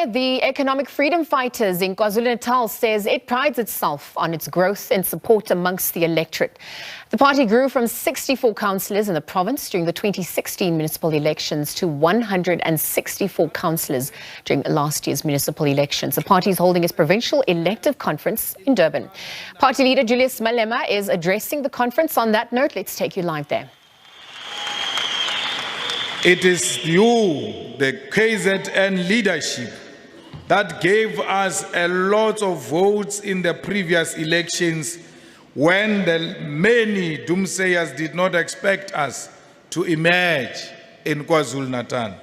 the Economic Freedom Fighters in KwaZulu Natal says it prides itself on its growth and support amongst the electorate. The party grew from 64 councillors in the province during the 2016 municipal elections to 164 councillors during last year's municipal elections. The party is holding its provincial elective conference in Durban. Party leader Julius Malema is addressing the conference. On that note, let's take you live there. It is you, the KZN leadership, that gave us a lot of votes in the previous elections when the many doomsayers did not expect us to emerge in KwaZulu Natal.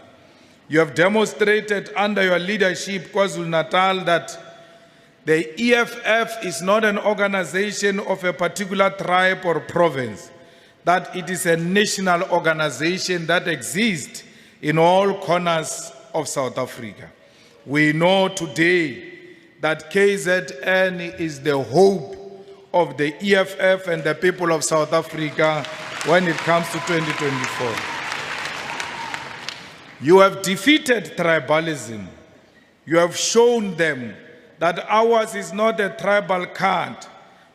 You have demonstrated under your leadership, KwaZulu Natal, that the EFF is not an organization of a particular tribe or province, that it is a national organization that exists in all corners of South Africa. We know today that KZN is the hope of the EFF and the people of South Africa when it comes to 2024. You have defeated tribalism. You have shown them that ours is not a tribal card,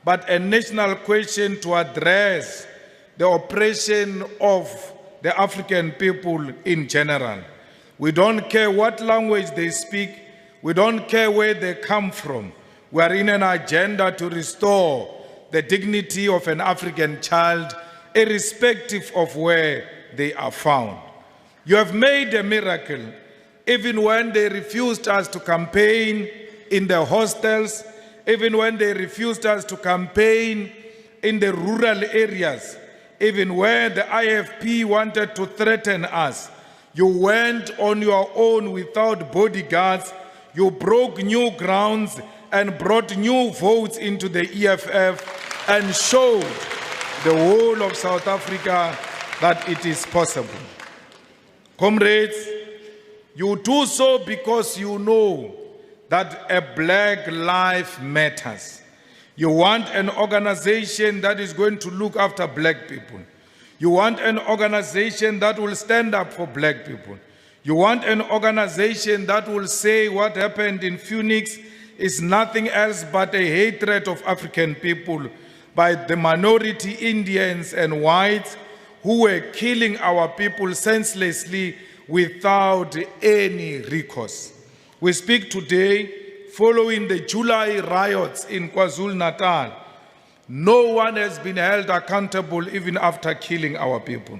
but a national question to address the oppression of the African people in general. We don't care what language they speak. We don't care where they come from. We are in an agenda to restore the dignity of an African child, irrespective of where they are found. You have made a miracle, even when they refused us to campaign in the hostels, even when they refused us to campaign in the rural areas. Even where the IFP wanted to threaten us, you went on your own without bodyguards. You broke new grounds and brought new votes into the EFF and showed the whole of South Africa that it is possible. Comrades, you do so because you know that a black life matters. You want an organization that is going to look after black people. You want an organization that will stand up for black people. You want an organization that will say what happened in Phoenix is nothing else but a hatred of African people by the minority Indians and whites who were killing our people senselessly without any recourse. We speak today following the July riots in KwaZulu Natal. No one has been held accountable even after killing our people.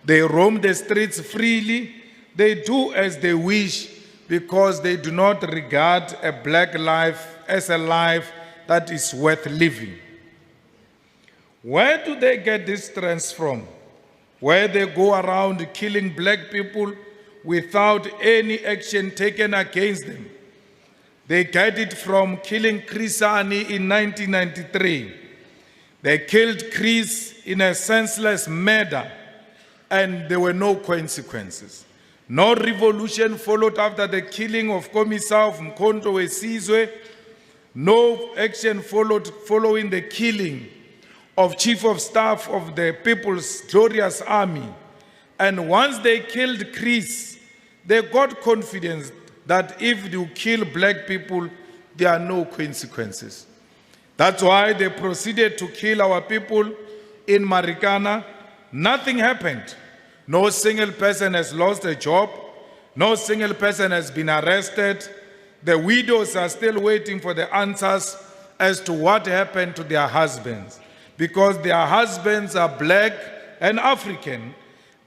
They roam the streets freely. They do as they wish because they do not regard a black life as a life that is worth living. Where do they get this strength from? Where they go around killing black people without any action taken against them? They get it from killing Chris Hani in 1993. They killed Chris in a senseless murder, and there were no consequences. No revolution followed after the killing of Commissar Mkhonto Wesizwe. No action followed following the killing of Chief of Staff of the People's Glorious Army. And once they killed Chris, they got confidence that if you kill black people, there are no consequences. That's why they proceeded to kill our people in Marikana. Nothing happened. No single person has lost a job. No single person has been arrested. The widows are still waiting for the answers as to what happened to their husbands, because their husbands are black and African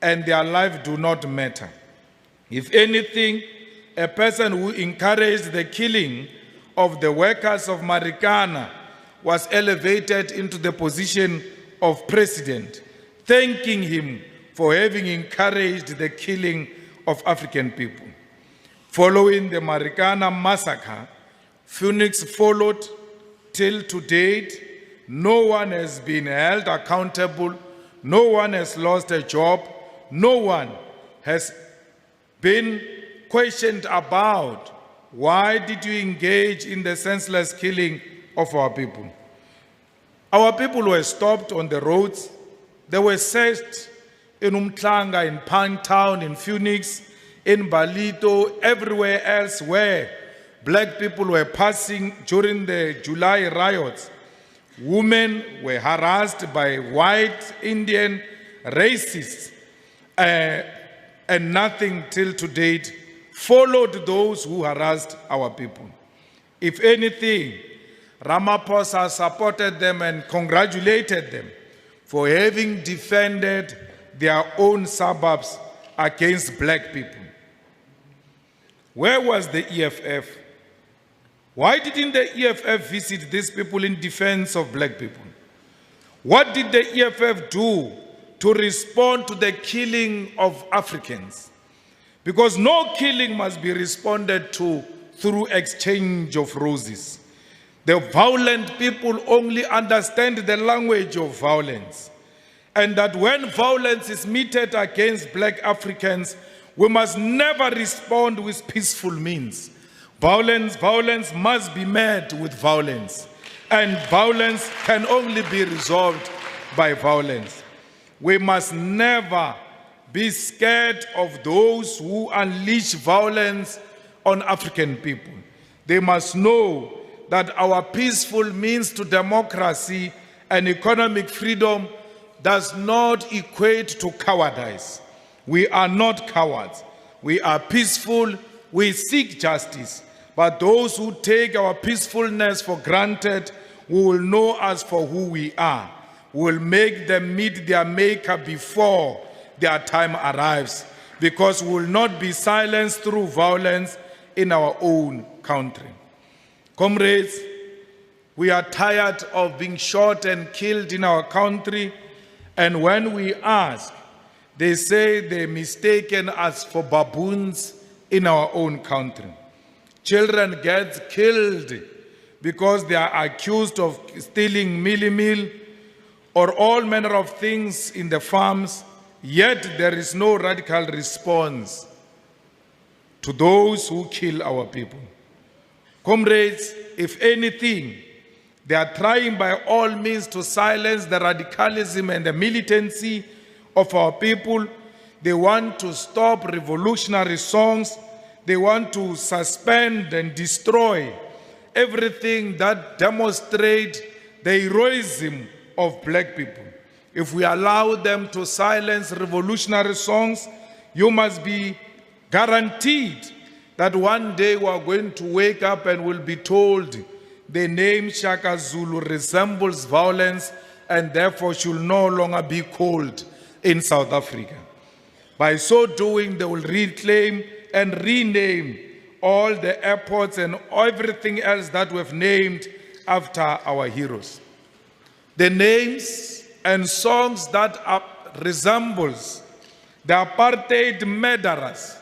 and their life do not matter. If anything, a person who encouraged the killing of the workers of Marikana was elevated into the position of president, thanking him for having encouraged the killing of African people. Following the Marikana massacre, Phoenix followed till to date. No one has been held accountable. No one has lost a job. No one has been questioned about why did you engage in the senseless killing of our people. Our people were stopped on the roads. They were searched in Umhlanga, in Town, in Phoenix, in Balito, everywhere else where black people were passing during the July riots. Women were harassed by white Indian racists, and nothing till to date followed those who harassed our people. If anything, Ramaphosa supported them and congratulated them for having defended their own suburbs against black people. Where was the EFF? Why didn't the EFF visit these people in defense of black people? What did the EFF do to respond to the killing of Africans? Because no killing must be responded to through exchange of roses. The violent people only understand the language of violence. And that when violence is meted against black Africans, we must never respond with peaceful means. Violence must be met with violence. And violence can only be resolved by violence. We must never be scared of those who unleash violence on African people. They must know that our peaceful means to democracy and economic freedom does not equate to cowardice. We are not cowards. We are peaceful. We seek justice. But those who take our peacefulness for granted will know us for who we are. We will make them meet their maker before their time arrives, because we will not be silenced through violence in our own country. Comrades, we are tired of being shot and killed in our country, and when we ask, they say they mistaken us for baboons in our own country. Children get killed because they are accused of stealing meal or all manner of things in the farms, yet there is no radical response to those who kill our people. Comrades, if anything, they are trying by all means to silence the radicalism and the militancy of our people. They want to stop revolutionary songs. They want to suspend and destroy everything that demonstrates the heroism of black people. If we allow them to silence revolutionary songs, you must be guaranteed that one day we are going to wake up and will be told the name Shaka Zulu resembles violence and therefore should no longer be called in South Africa. By so doing, they will reclaim and rename all the airports and everything else that we've named after our heroes. The names and songs that resembles the apartheid murderers,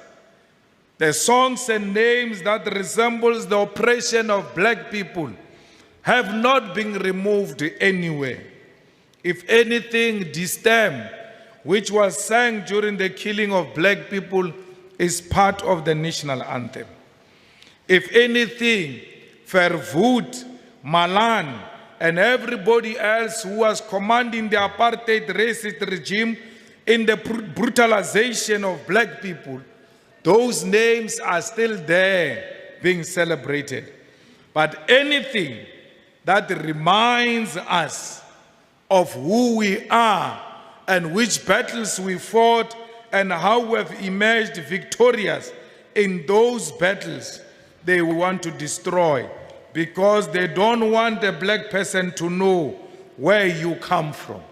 the songs and names that resembles the oppression of black people have not been removed anywhere. If anything, the stem, which was sang during the killing of black people, is part of the national anthem. If anything, Verwoerd, Malan, and everybody else who was commanding the apartheid racist regime in the brutalization of black people, those names are still there being celebrated. But anything that reminds us of who we are and which battles we fought and how we have emerged victorious in those battles, they want to destroy, because they don't want a black person to know where you come from.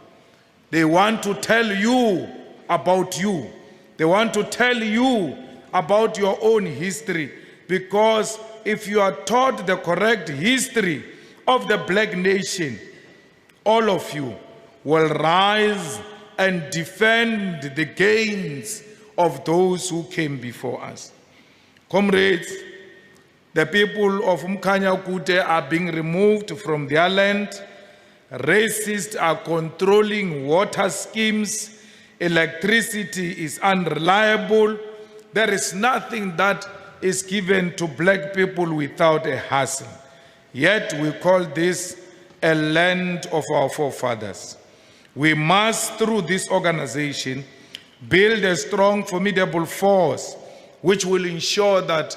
They want to tell you about you. They want to tell you about your own history, because if you are taught the correct history of the black nation, all of you will rise and defend the gains of those who came before us. Comrades, the people of Mkhanya Kute are being removed from their land. Racists are controlling water schemes. Electricity is unreliable. There is nothing that is given to black people without a hassle. Yet we call this a land of our forefathers. We must, through this organization, build a strong, formidable force which will ensure that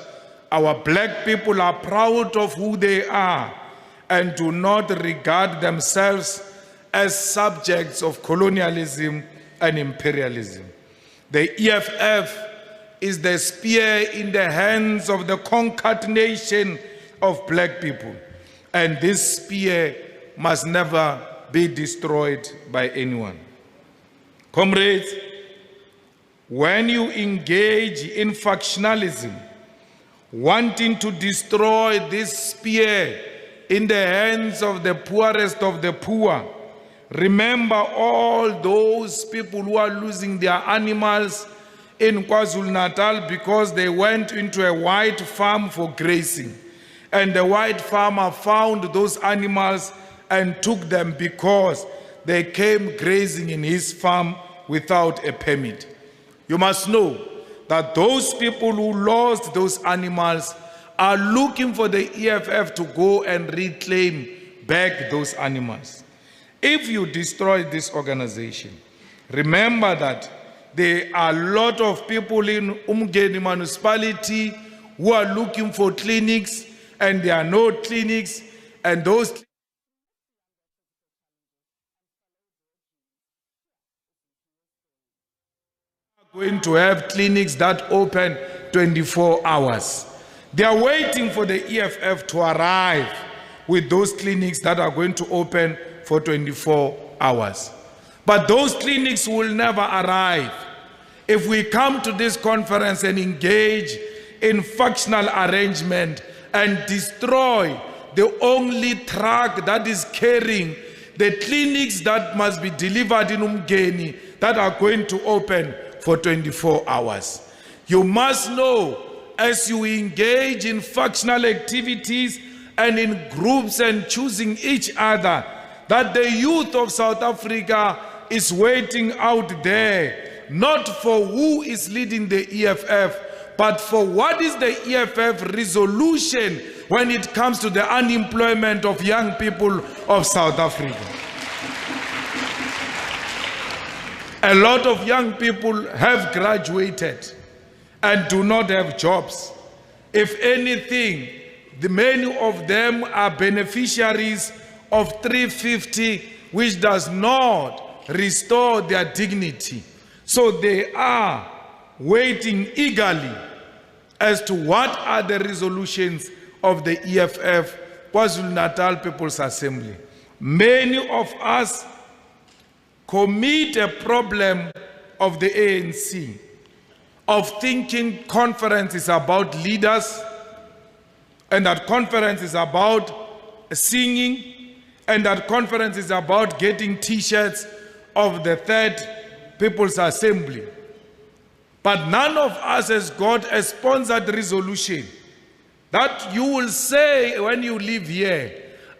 our black people are proud of who they are and do not regard themselves as subjects of colonialism and imperialism. The EFF is the spear in the hands of the conquered nation of black people, and this spear must never be destroyed by anyone. Comrades, when you engage in factionalism, wanting to destroy this spear in the hands of the poorest of the poor, remember all those people who are losing their animals in KwaZulu Natal because they went into a white farm for grazing. And the white farmer found those animals and took them because they came grazing in his farm without a permit. You must know that those people who lost those animals are looking for the EFF to go and reclaim back those animals. If you destroy this organization, remember that there are a lot of people in Umgeni municipality who are looking for clinics, and there are no clinics, and those are going to have clinics that open 24 hours. They are waiting for the EFF to arrive with those clinics that are going to open for 24 hours. But those clinics will never arrive if we come to this conference and engage in factional arrangement and destroy the only truck that is carrying the clinics that must be delivered in Umgeni that are going to open for 24 hours. You must know, as you engage in factional activities and in groups and choosing each other, that the youth of South Africa is waiting out there, not for who is leading the EFF, but for what is the EFF resolution when it comes to the unemployment of young people of South Africa. A lot of young people have graduated and do not have jobs. If anything, many of them are beneficiaries of 350, which does not restore their dignity. So they are waiting eagerly as to what are the resolutions of the EFF KwaZulu Natal People's Assembly. Many of us commit a problem of the ANC of thinking conference is about leaders, and that conference is about singing, and that conference is about getting t-shirts of the Third People's Assembly. But none of us has got a sponsored resolution that you will say when you leave here,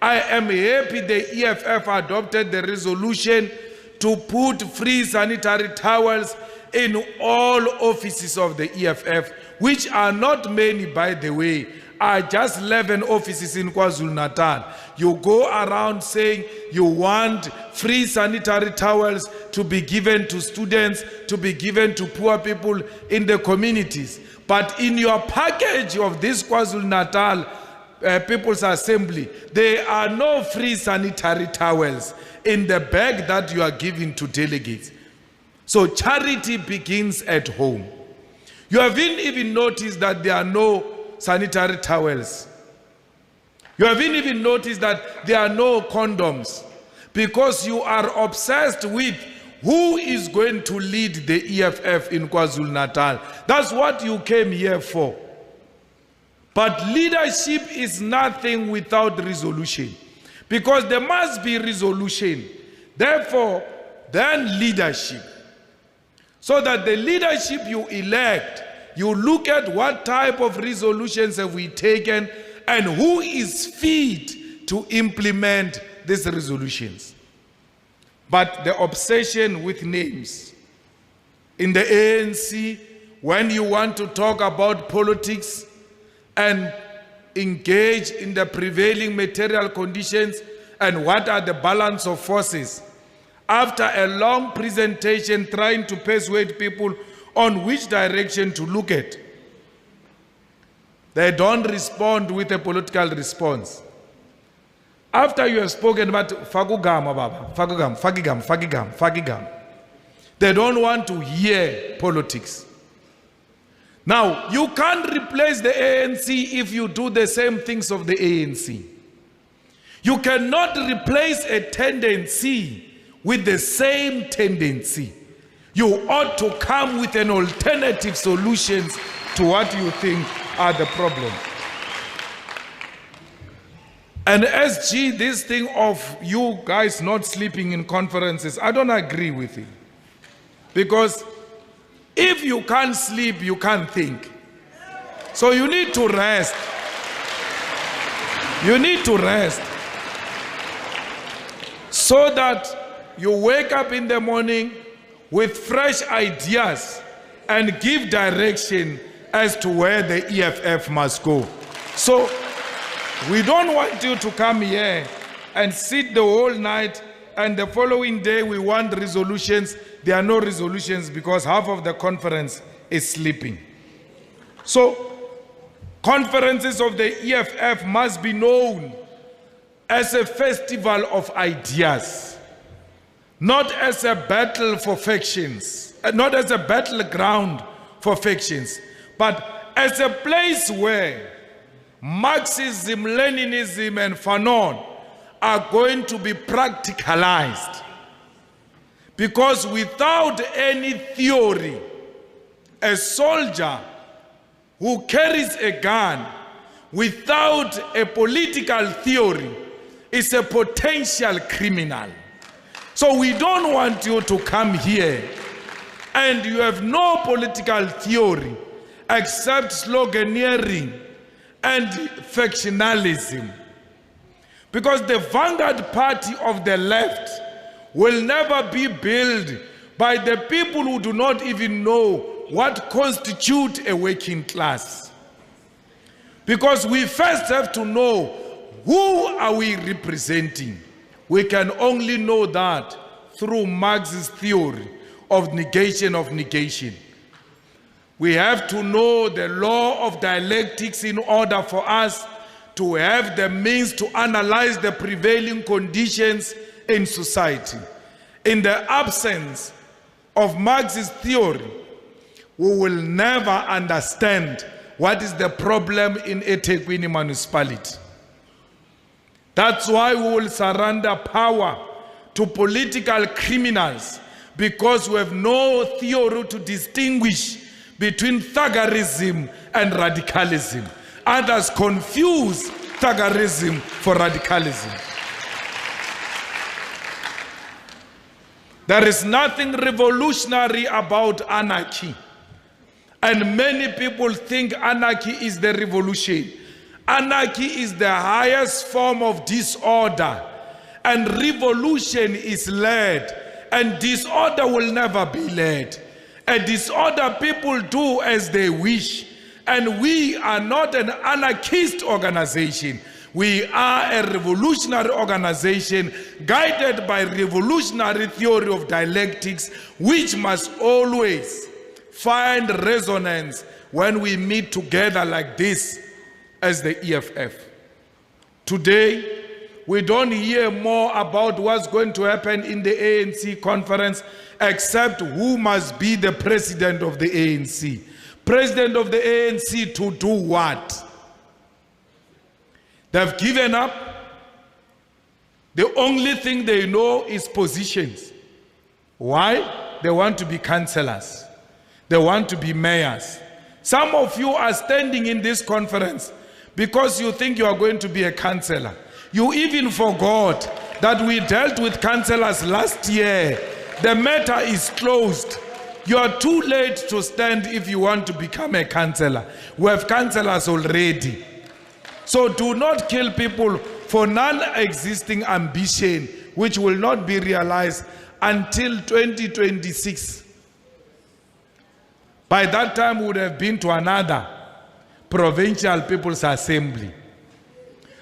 I am happy the EFF adopted the resolution to put free sanitary towels in all offices of the EFF, which are not many, by the way, are just 11 offices in KwaZulu Natal. You go around saying you want free sanitary towels to be given to students, to be given to poor people in the communities. But in your package of this KwaZulu Natal People's Assembly, there are no free sanitary towels in the bag that you are giving to delegates. So charity begins at home. You haven't even noticed that there are no sanitary towels. You haven't even noticed that there are no condoms, because you are obsessed with who is going to lead the EFF in KwaZulu Natal. That's what you came here for. But leadership is nothing without resolution, because there must be resolution. Therefore, then leadership. So that the leadership you elect, you look at what type of resolutions have we taken and who is fit to implement these resolutions. But the obsession with names. In the ANC, when you want to talk about politics and engage in the prevailing material conditions and what are the balance of forces, after a long presentation trying to persuade people on which direction to look at, They don't respond with a political response. After you have spoken about Fakugama, Baba, Fakigam, they don't want to hear politics. Now, you can't replace the ANC if you do the same things of the ANC. You cannot replace a tendency with the same tendency. You ought to come with an alternative solutions to what you think are the problem. And SG, this thing of you guys not sleeping in conferences, I don't agree with it. Because if you can't sleep, you can't think. So you need to rest. You need to rest. So that you wake up in the morning with fresh ideas and give direction as to where the EFF must go. So we don't want you to come here and sit the whole night and the following day we want resolutions. There are no resolutions because half of the conference is sleeping. So conferences of the EFF must be known as a festival of ideas, not as a battle for factions, not as a battleground for factions, but as a place where Marxism, Leninism, and Fanon are going to be practicalized. Because without any theory, a soldier who carries a gun without a political theory is a potential criminal. So we don't want you to come here and you have no political theory except sloganeering and factionalism. Because the vanguard party of the left will never be built by the people who do not even know what constitutes a working class. Because we first have to know who are we representing. We can only know that through Marx's theory of negation of negation. We have to know the law of dialectics in order for us to have the means to analyze the prevailing conditions in society. In the absence of Marx's theory, we will never understand what is the problem in eThekwini municipality. That's why we will surrender power to political criminals, because we have no theory to distinguish between thuggerism and radicalism. Others confuse thuggerism for radicalism. There is nothing revolutionary about anarchy. And many people think anarchy is the revolution. Anarchy is the highest form of disorder. And revolution is led. And disorder will never be led. A disorder people do as they wish. And we are not an anarchist organization. We are a revolutionary organization guided by revolutionary theory of dialectics, which must always find resonance when we meet together like this as the EFF. Today, we don't hear more about what's going to happen in the ANC conference except who must be the president of the ANC. President of the ANC to do what? They've given up. The only thing they know is positions. Why? They want to be councillors. They want to be mayors. Some of you are standing in this conference because you think you are going to be a councillor. You even forgot that we dealt with councillors last year. The matter is closed. You are too late to stand if you want to become a councillor. We have councillors already. So do not kill people for non-existing ambition, which will not be realized until 2026. By that time, we would have been to another provincial people's assembly.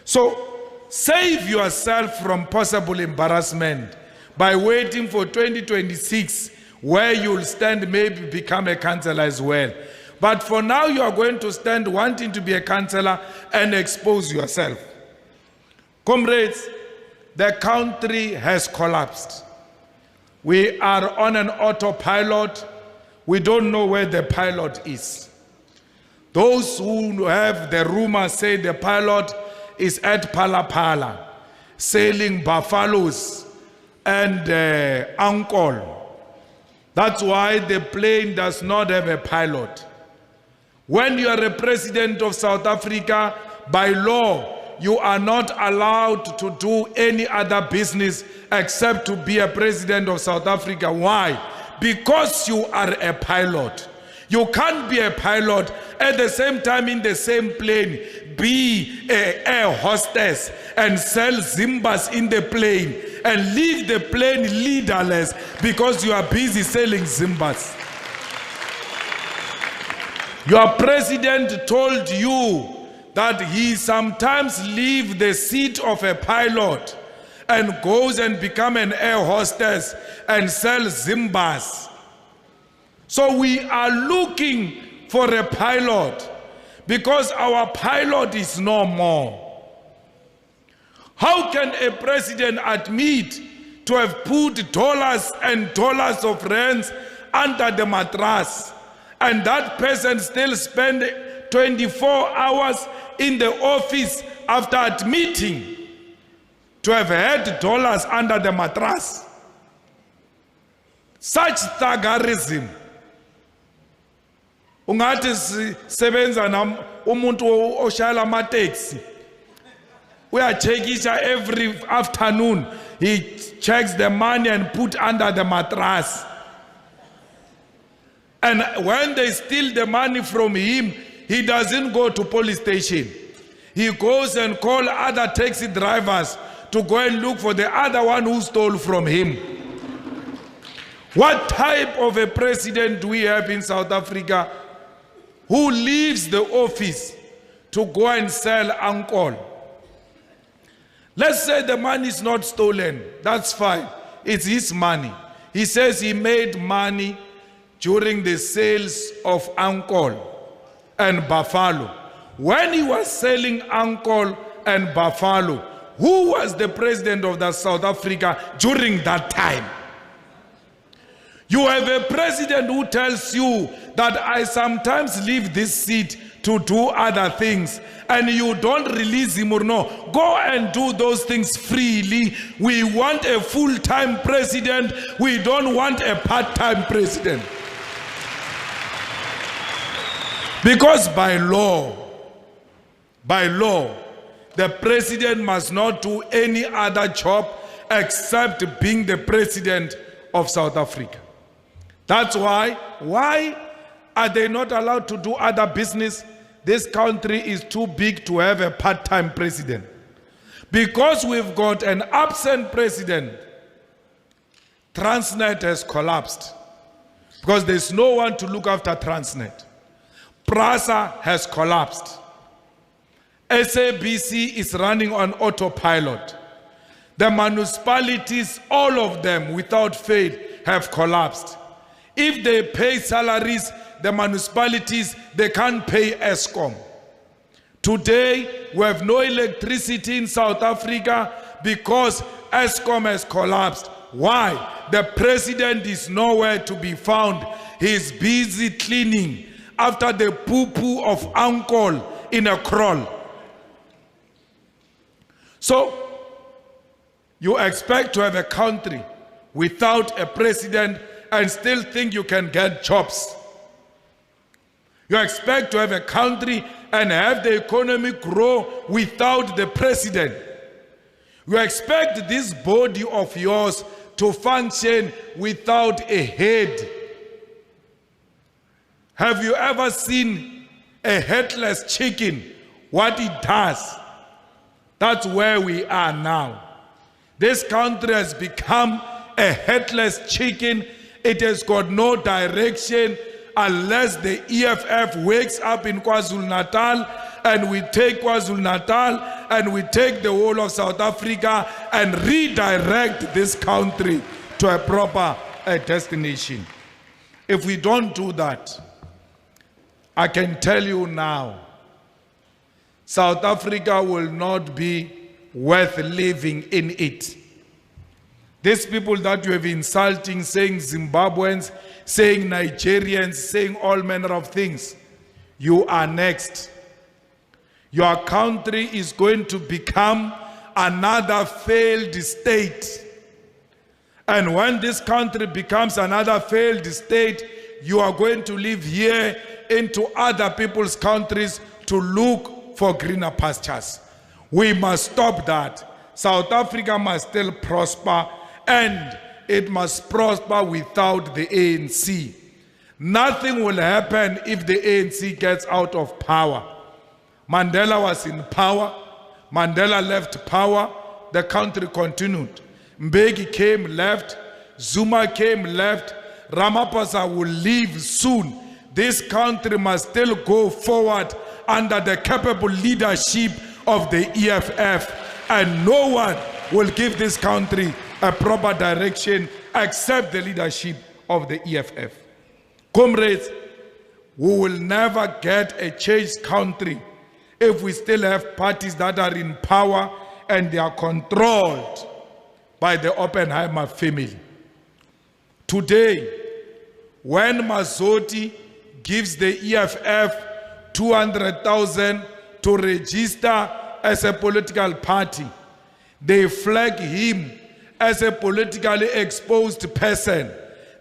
So save yourself from possible embarrassment by waiting for 2026, where you'll stand, maybe become a councillor as well. But for now, you are going to stand wanting to be a councillor and expose yourself. Comrades, the country has collapsed. We are on an autopilot. We don't know where the pilot is. Those who have the rumor say the pilot is at Palapala, sailing buffaloes and Ankol. That's why the plane does not have a pilot. When you are a president of South Africa, by law, you are not allowed to do any other business except to be a president of South Africa. Why? Because you are a pilot. You can't be a pilot at the same time in the same plane, be an air hostess and sell Zimbas in the plane and leave the plane leaderless because you are busy selling Zimbas. Your president told you that he sometimes leaves the seat of a pilot and goes and become an air hostess and sells Zimbas. So we are looking for a pilot because our pilot is no more. How can a president admit to have put dollars and dollars of rands under the mattress and that person still spend 24 hours in the office after admitting to have had dollars under the mattress? Such thuggerism. Ungathi sebenza nam umuntu oshayela ama-taxi. Uyachekisha every afternoon. He checks the money and put under the mattress. And when they steal the money from him, he doesn't go to police station. He goes and calls other taxi drivers to go and look for the other one who stole from him. What type of a president do we have in South Africa who leaves the office to go and sell Ankol? Let's say the money is not stolen. That's fine. It's his money. He says he made money during the sales of Ankol and Buffalo. When he was selling Ankol and Buffalo, who was the president of South Africa during that time? You have a president who tells you that I sometimes leave this seat to do other things, and you don't release him or no. Go and do those things freely. We want a full-time president. We don't want a part-time president. Because by law, the president must not do any other job except being the president of South Africa. That's why are they not allowed to do other business? This country is too big to have a part-time president. Because we've got an absent president, Transnet has collapsed. Because there's no one to look after Transnet. PRASA has collapsed. SABC is running on autopilot. The municipalities, all of them without fail, have collapsed. If they pay salaries, the municipalities, they can't pay Eskom. Today, we have no electricity in South Africa because Eskom has collapsed. Why? The president is nowhere to be found. He's busy cleaning after the poo-poo of Ankol in a kraal. So, you expect to have a country without a president and still think you can get jobs. You expect to have a country and have the economy grow without the president. You expect this body of yours to function without a head. Have you ever seen a headless chicken? What it does? That's where we are now. This country has become a headless chicken. It has got no direction unless the EFF wakes up in KwaZulu Natal and we take KwaZulu Natal and we take the whole of South Africa and redirect this country to a proper destination. If we don't do that, I can tell you now, South Africa will not be worth living in it. These people that you have been insulting, saying Zimbabweans, saying Nigerians, saying all manner of things, you are next. Your country is going to become another failed state. And when this country becomes another failed state, you are going to live here into other people's countries to look for greener pastures. We must stop that. South Africa must still prosper, and it must prosper without the ANC. Nothing will happen if the ANC gets out of power. Mandela was in power. Mandela left power. The country continued. Mbeki came, left. Zuma came, left. Ramaphosa will leave soon. This country must still go forward under the capable leadership of the EFF, and no one will give this country a proper direction except the leadership of the EFF. Comrades, we will never get a changed country if we still have parties that are in power and they are controlled by the Oppenheimer family. Today, when Mazzotti gives the EFF 200,000 to register as a political party, they flag him as a politically exposed person.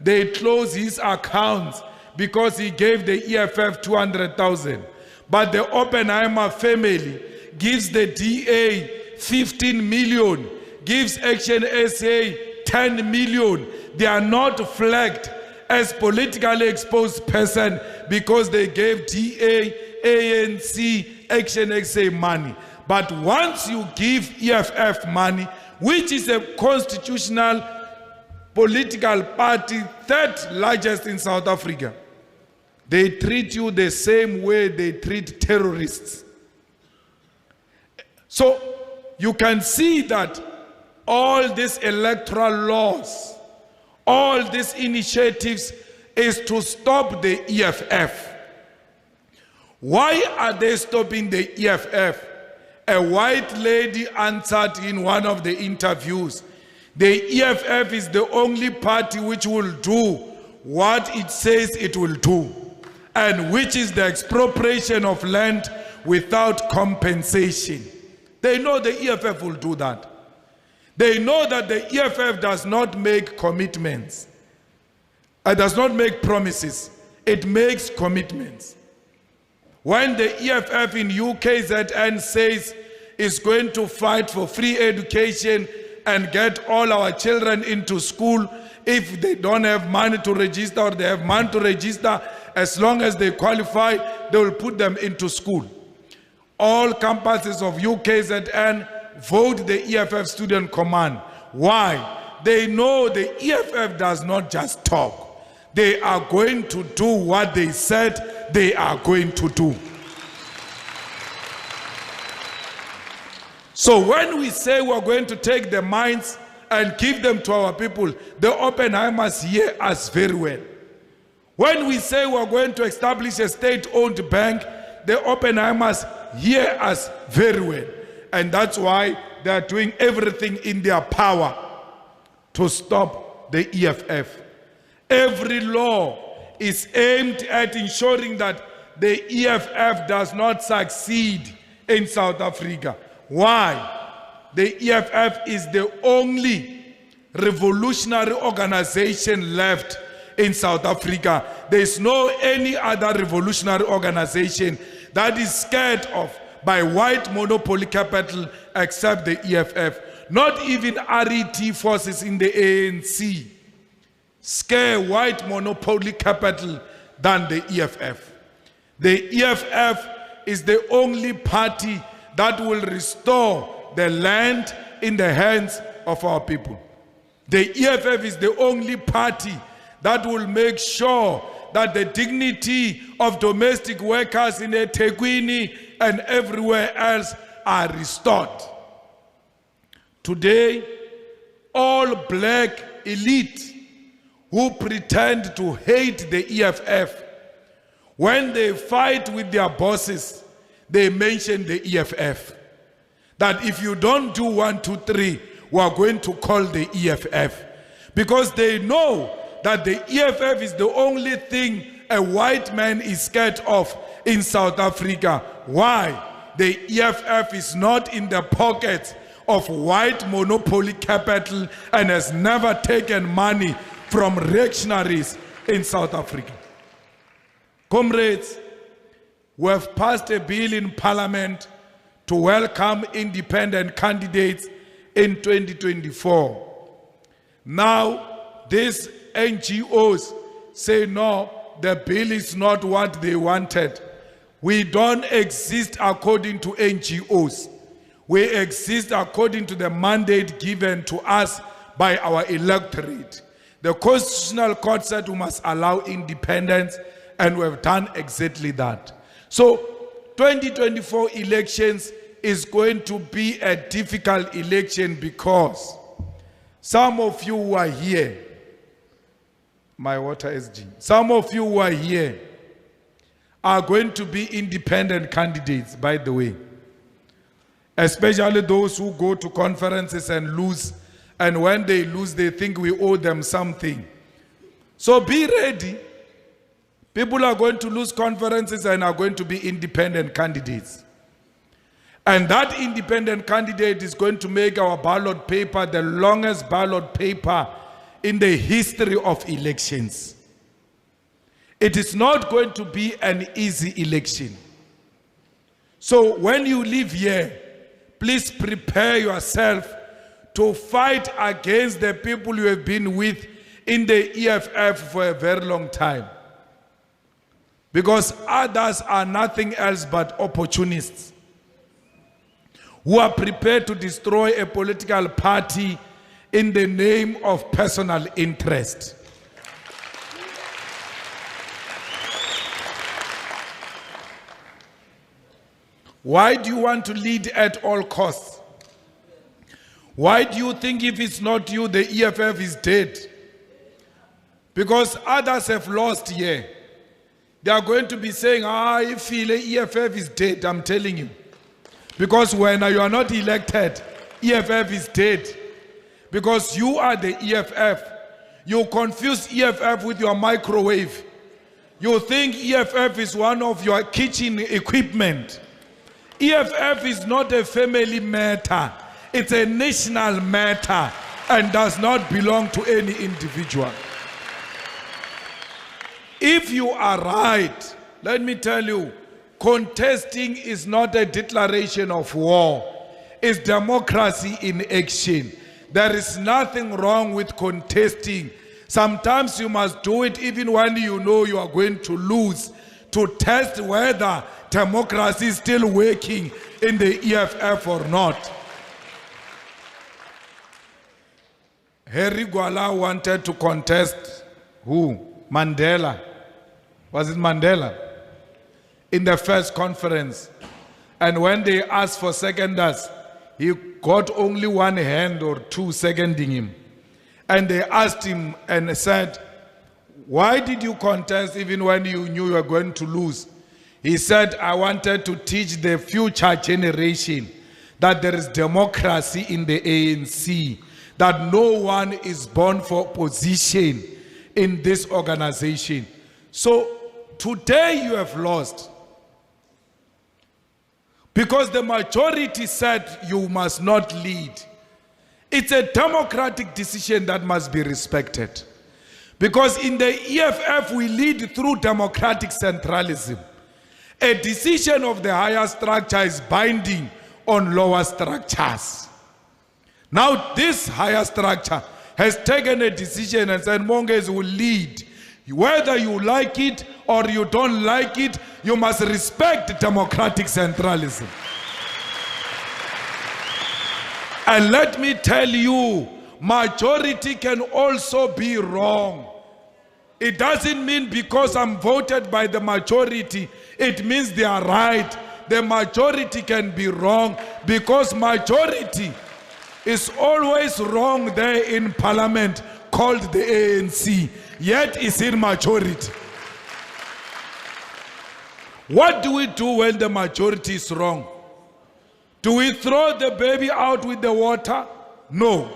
They close his accounts because he gave the EFF 200,000. But the Oppenheimer family gives the DA 15 million, gives Action SA 10 million. They are not flagged as politically exposed person because they gave DA, ANC, Action SA money. But once you give EFF money, which is a constitutional political party, third largest in South Africa, they treat you the same way they treat terrorists. So you can see that all these electoral laws, all these initiatives is to stop the EFF. Why are they stopping the EFF? A white lady answered in one of the interviews, the EFF is the only party which will do what it says it will do, and which is the expropriation of land without compensation. They know the EFF will do that. They know that the EFF does not make commitments. It does not make promises. It makes commitments. When the EFF in UKZN says it's going to fight for free education and get all our children into school, if they don't have money to register or they have money to register, as long as they qualify, they will put them into school. All campuses of UKZN vote the EFF Student Command. Why? They know the EFF does not just talk. They are going to do what they said they are going to do. So when we say we're going to take the mines and give them to our people, the Oppenheimers hear us very well. When we say we're going to establish a state-owned bank, the Oppenheimers hear us very well. And that's why they are doing everything in their power to stop the EFF. Every law is aimed at ensuring that the EFF does not succeed in South Africa. Why? The EFF is the only revolutionary organization left in South Africa. There is no any other revolutionary organization that is scared of by white monopoly capital except the EFF. Not even RET forces in the ANC scare white monopoly capital than the EFF. The EFF is the only party that will restore the land in the hands of our people. The EFF is the only party that will make sure that the dignity of domestic workers in eThekwini and everywhere else are restored. Today, all black elite who pretend to hate the EFF, When they fight with their bosses, they mention the EFF. That if you don't do 1, 2, 3, we are going to call the EFF. Because they know that the EFF is the only thing a white man is scared of in South Africa. Why? The EFF is not in the pockets of white monopoly capital and has never taken money from reactionaries in South Africa. Comrades, we have passed a bill in Parliament to welcome independent candidates in 2024. Now, these NGOs say no, the bill is not what they wanted. We don't exist according to NGOs. We exist according to the mandate given to us by our electorate. The Constitutional Court said we must allow independence, and we have done exactly that. So 2024 elections is going to be a difficult election because some of you who are here, my water SG, some of you who are here are going to be independent candidates, by the way. Especially those who go to conferences and lose, and when they lose, they think we owe them something. So be ready. People are going to lose conferences and are going to be independent candidates. And that independent candidate is going to make our ballot paper the longest ballot paper in the history of elections. It is not going to be an easy election. So when you leave here, please prepare yourself to fight against the people you have been with in the EFF for a very long time. Because others are nothing else but opportunists who are prepared to destroy a political party in the name of personal interest. Why do you want to lead at all costs? Why do you think if it's not you, the EFF is dead? Because others have lost here. They are going to be saying, I feel the EFF is dead, I'm telling you. Because when you are not elected, EFF is dead. Because you are the EFF. You confuse EFF with your microwave. You think EFF is one of your kitchen equipment. EFF is not a family matter. It's a national matter and does not belong to any individual. If you are right, let me tell you, contesting is not a declaration of war. It's democracy in action. There is nothing wrong with contesting. Sometimes you must do it even when you know you are going to lose, to test whether democracy is still working in the EFF or not. Harry Gwala wanted to contest who? Mandela. Was it Mandela? In the first conference. And when they asked for seconders, he got only one hand or two seconding him. And they asked him and said, why did you contest even when you knew you were going to lose? He said, I wanted to teach the future generation that there is democracy in the ANC, that no one is born for position in this organization. So today you have lost. Because the majority said you must not lead. It's a democratic decision that must be respected. Because in the EFF we lead through democratic centralism. A decision of the higher structure is binding on lower structures. Now this higher structure has taken a decision and said Monges will lead. Whether you like it or you don't like it, you must respect democratic centralism. And let me tell you, majority can also be wrong. It doesn't mean because I'm voted by the majority, it means they are right. The majority can be wrong because majority is always wrong there in parliament called the ANC, yet is in majority. What do we do when the majority is wrong? Do we throw the baby out with the water? No.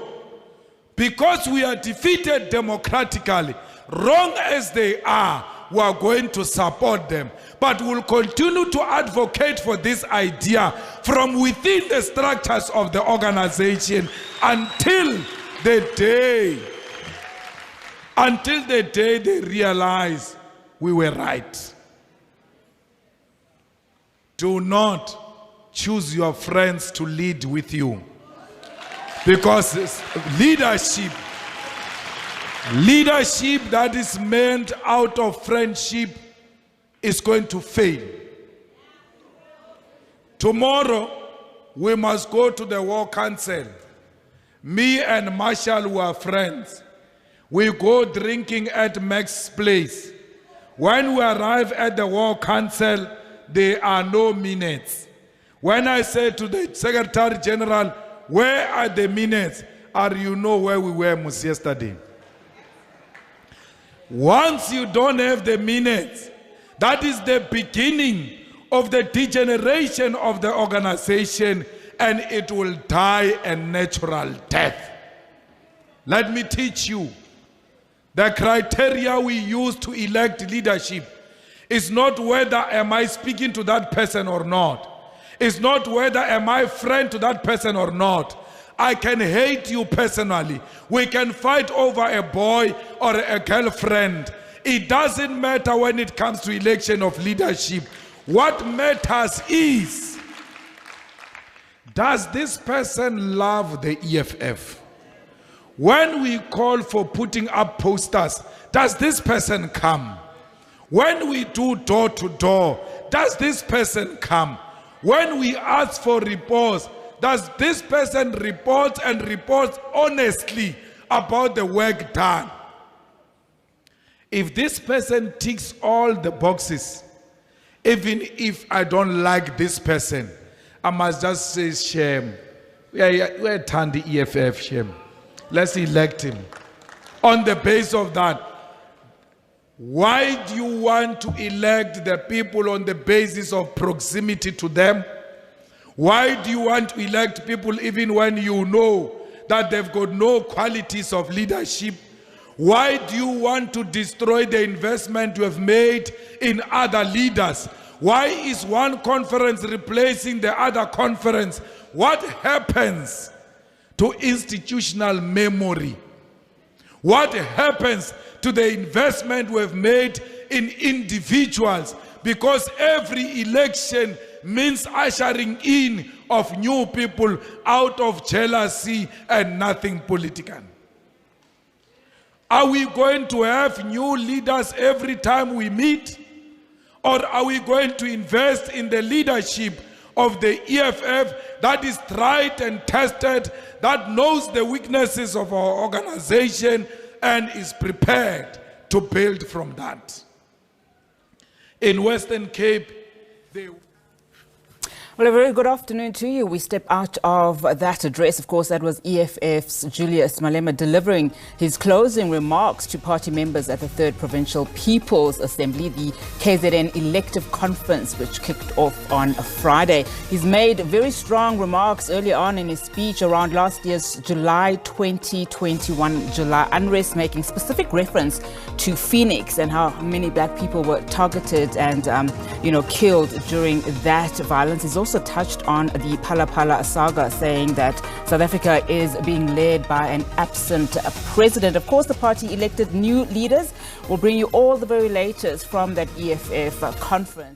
Because we are defeated democratically, wrong as they are, we are going to support them. But we'll continue to advocate for this idea from within the structures of the organization until the day they realize we were right. Do not choose your friends to lead with you. Because leadership that is meant out of friendship is going to fail. Tomorrow, we must go to the War Council. Me and Marshall were friends. We go drinking at Max's place. When we arrive at the War Council, there are no minutes. When I say to the Secretary General, where are the minutes? Or you know where we were yesterday. Once you don't have the minutes, that is the beginning of the degeneration of the organization, and it will die a natural death. Let me teach you. The criteria we use to elect leadership is not whether am I speaking to that person or not. It's not whether am I friend to that person or not. I can hate you personally. We can fight over a boy or a girlfriend. It doesn't matter when it comes to election of leadership. What matters is, does this person love the EFF? When we call for putting up posters, does this person come? When we do door to door, does this person come? When we ask for reports, does this person report and report honestly about the work done? If this person ticks all the boxes, even if I don't like this person, I must just say shame. We're turn the EFF shame. Let's elect him. On the basis of that, why do you want to elect the people on the basis of proximity to them? Why do you want to elect people even when you know that they've got no qualities of leadership? Why do you want to destroy the investment you have made in other leaders? Why is one conference replacing the other conference? What happens to institutional memory? What happens to the investment we have made in individuals? Because every election means ushering in of new people out of jealousy and nothing political. Are we going to have new leaders every time we meet? Or are we going to invest in the leadership of the EFF that is tried and tested, that knows the weaknesses of our organization and is prepared to build from that? In Western Cape, well, a very good afternoon to you. We step out of that address. Of course, that was EFF's Julius Malema delivering his closing remarks to party members at the 3rd Provincial People's Assembly, the KZN elective conference, which kicked off on Friday. He's made very strong remarks early on in his speech around last year's July 2021 July unrest, making specific reference to Phoenix and how many black people were targeted and, killed during that violence. He's also touched on the Phala Phala saga, saying that South Africa is being led by an absent president. Of course, the party elected new leaders. We'll bring you all the very latest from that EFF conference.